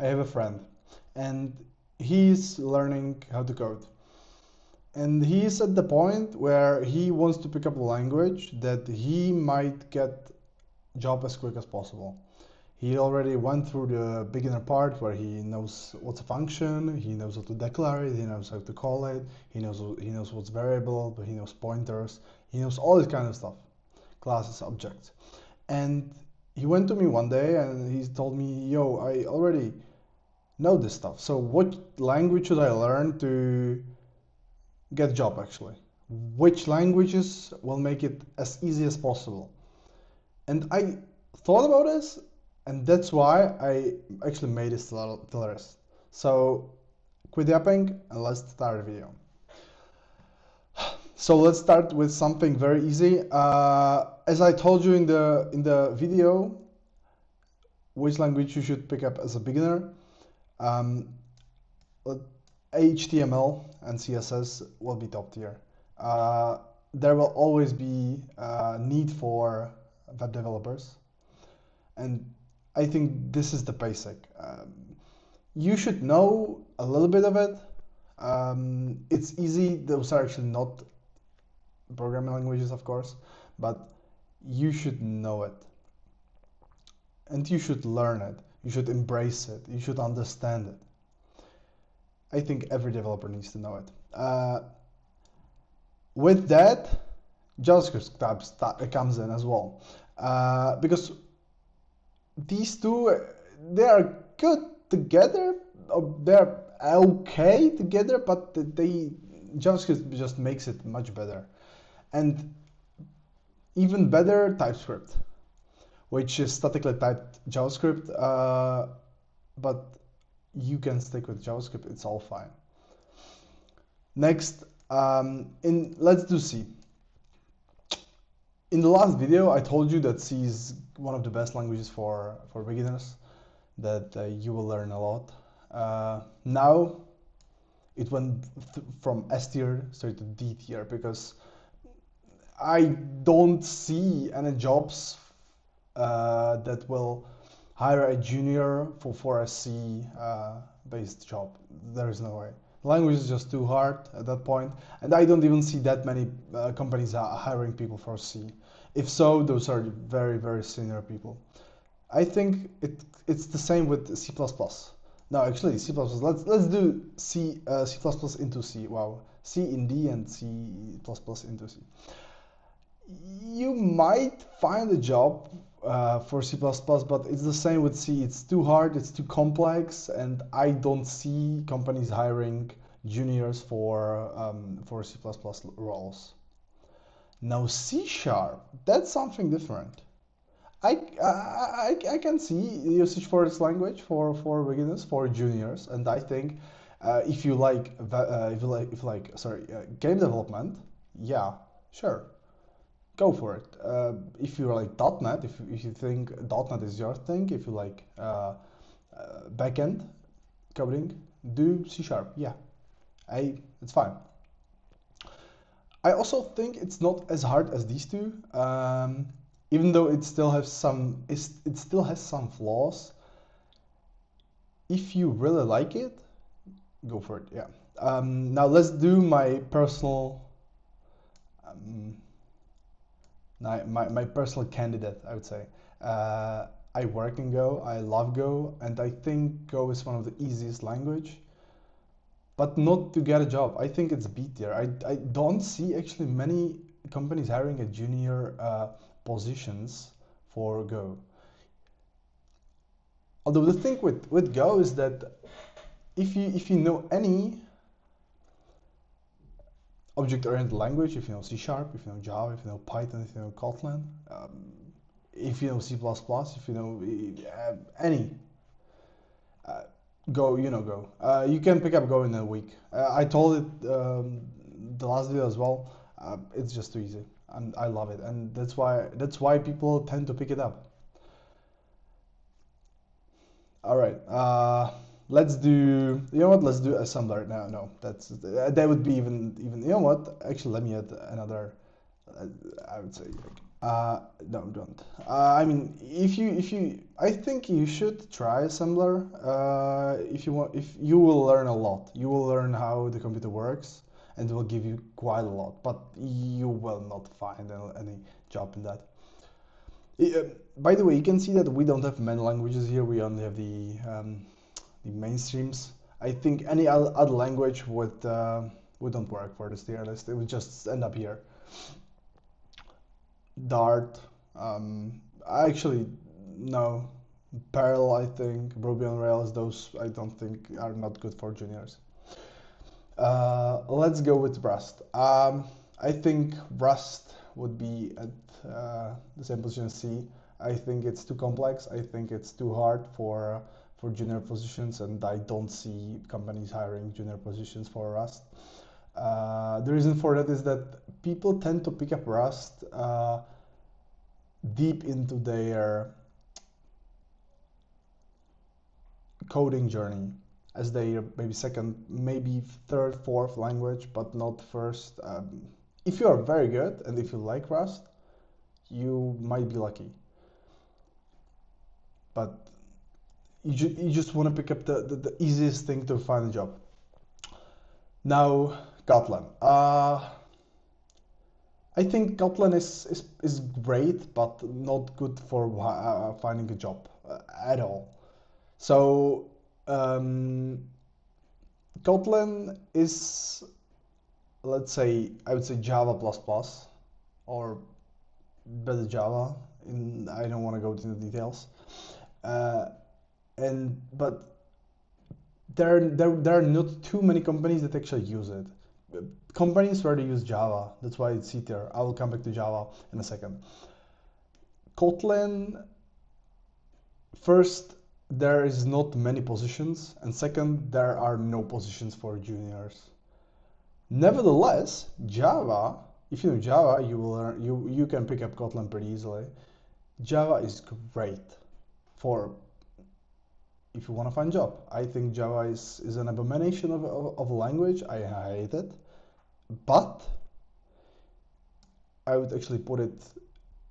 I have a friend, and he's learning how to code. And he's at the point where he wants to pick up a language that he might get job as quick as possible. He already went through the beginner part where he knows what's a function, he knows how to declare it, he knows how to call it, he knows what's variable, but he knows pointers, he knows all this kind of stuff, classes, objects. And he went to me one day and he told me, "Yo, I already know this stuff. So what language should I learn to get a job actually? Which languages will make it as easy as possible?" And I thought about this, and that's why I actually made this list. So quit yapping and let's start the video. So let's start with something very easy. As I told you in the video, which language you should pick up as a beginner. HTML and CSS will be top tier. There will always be a need for web developers, and I think this is the basic. You should know a little bit of it. It's easy. Those are actually not programming languages, of course, but you should know it. And you should learn it. You should embrace it. You should understand it. I think every developer needs to know it. With that, JavaScript comes in as well. Because these two, they are good together, or they're okay together, but JavaScript just makes it much better. And even better, TypeScript, which is statically typed JavaScript, but you can stick with JavaScript, it's all fine. Next, let's do C. In the last video, I told you that C is one of the best languages for beginners, that you will learn a lot. Now, it went from S tier straight to D tier because I don't see any jobs that will hire a junior for a C based job. There is no way. Language is just too hard at that point, and I don't even see that many companies are hiring people for C. If so, those are very, very senior people. I think it's the same with C++. No, actually, C++. Let's do C into C. Wow, C in D and C++ into C. You might find a job for C++, but it's the same with C. It's too hard, it's too complex, and I don't see companies hiring juniors for C++ roles. Now C#, that's something different. I can see usage for this language for beginners, for juniors, and I think if you like game development, yeah, sure, go for it. If you like .NET, if you think .NET is your thing, if you like backend coding, do C#. Yeah, it's fine. I also think it's not as hard as these two, even though it still has some flaws. If you really like it, go for it. Yeah. Now let's do my personal. My personal candidate, I would say. I work in Go, I love Go, and I think Go is one of the easiest language, but not to get a job. I think it's B tier. I don't see actually many companies hiring a junior positions for Go. Although the thing with Go is that if you know any object-oriented language, if you know C#, if you know Java, if you know Python, if you know Kotlin, if you know C++, if you know any, Go, Go. You can pick up Go in a week. I told it the last video as well. It's just too easy, and I love it, and that's why people tend to pick it up. All right. Let's do. You know what? Let's do assembler. No, that would be even. You know what? Actually, let me add another. I would say No, don't. I mean, I think you should try assembler. If you want, if you will learn a lot, you will learn how the computer works, and it will give you quite a lot. But you will not find any job in that. By the way, you can see that we don't have many languages here. We only have the mainstreams. I think any other language wouldn't work for this tier list. It would just end up here. Dart. Actually, no. Perl, I think. Ruby on Rails, those I don't think are not good for juniors. Let's go with Rust. I think Rust would be at the same position as C. I think it's too complex. I think it's too hard for junior positions, and I don't see companies hiring junior positions for Rust. The reason for that is that people tend to pick up Rust deep into their coding journey as their maybe second, maybe third, fourth language, but not first. If you are very good and if you like Rust, you might be lucky. But you just want to pick up the easiest thing to find a job. Now, Kotlin. I think Kotlin is great, but not good for finding a job at all. So Kotlin is, let's say, I would say Java++, or better Java. I don't want to go into the details. But there are not too many companies that actually use it. Companies where they use Java, that's why it's C tier. I will come back to Java in a second. Kotlin, first, there is not many positions, and second, there are no positions for juniors. Nevertheless, Java, if you know Java, you will learn, you can pick up Kotlin pretty easily. Java is great for if you want to find a job. I think Java is an abomination of a language. I hate it. But I would actually put it,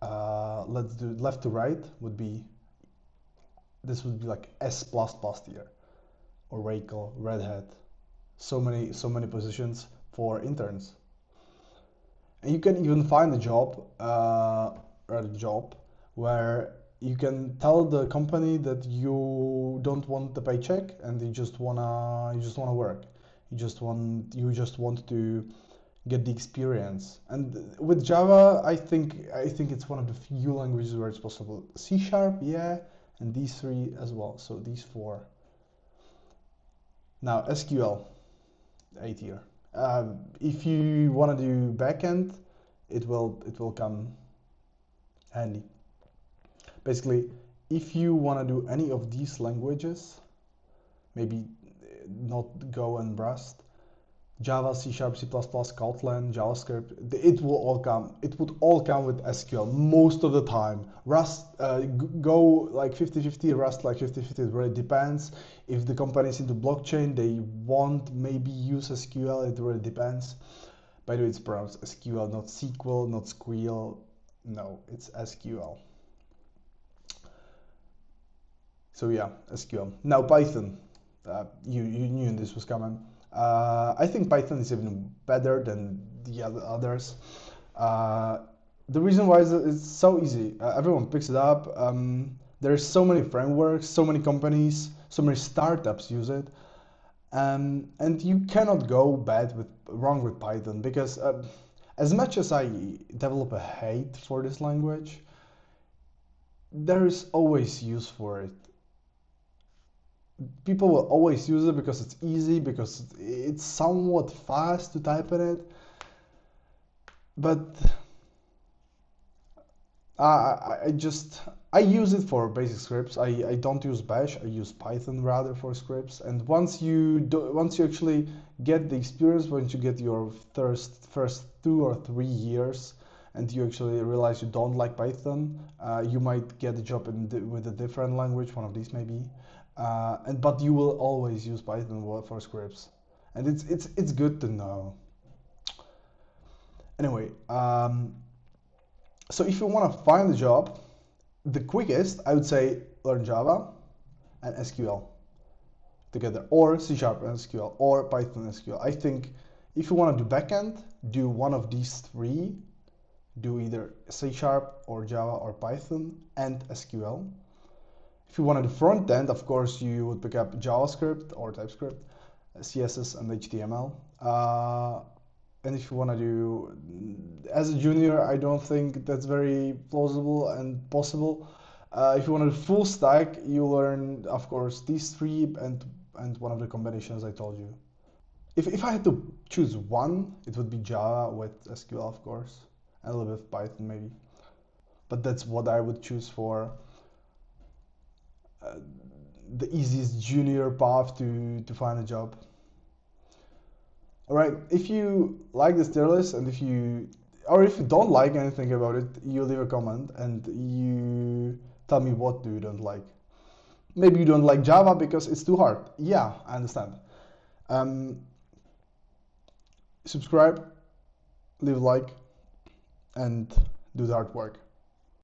let's do left to right would be, this would be like S++ tier, Oracle, Red Hat, so many positions for interns. And you can even find a job, where you can tell the company that you don't want the paycheck and you just wanna work. You just want to get the experience. And with Java, I think it's one of the few languages where it's possible. C#, yeah, and these three as well. So these four. Now SQL, A tier. If you want to do backend, it will come handy. Basically, if you want to do any of these languages, maybe not Go and Rust, Java, C#, C++, Kotlin, JavaScript, it would all come with SQL most of the time. Rust, Go like 50-50, Rust like 50-50, it really depends. If the company is into blockchain, they won't maybe use SQL, it really depends. By the way, it's pronounced SQL, not SQL, not Squeal. No, it's SQL. So yeah, SQL. Now Python. You knew this was coming. I think Python is even better than the others. The reason why is it's so easy. Everyone picks it up. There's so many frameworks, so many companies, so many startups use it. And you cannot go wrong with Python because as much as I develop a hate for this language, there is always use for it. People will always use it because it's easy, because it's somewhat fast to type in it. But I use it for basic scripts. I don't use Bash. I use Python rather for scripts. And once you actually get the experience, once you get your first 2 or 3 years, and you actually realize you don't like Python, you might get a job with a different language, one of these maybe. But you will always use Python for scripts, and it's good to know. Anyway, So if you want to find a job, the quickest, I would say, learn Java and SQL together, or C# and SQL, or Python and SQL. I think if you want to do backend, do one of these three. Do either C# or Java or Python and SQL. If you want to do front end, of course, you would pick up JavaScript or TypeScript, CSS and HTML. And if you want to do, as a junior, I don't think that's very plausible and possible. If you want to do full stack, you learn, of course, these three and one of the combinations I told you. If I had to choose one, it would be Java with SQL, of course, and a little bit of Python maybe. But that's what I would choose for the easiest junior path to find a job. All right, if you like this tier list and if you don't like anything about it, you leave a comment and you tell me what you don't like. Maybe you don't like Java because it's too hard. Yeah, I understand. Subscribe, leave a like, and do the hard work.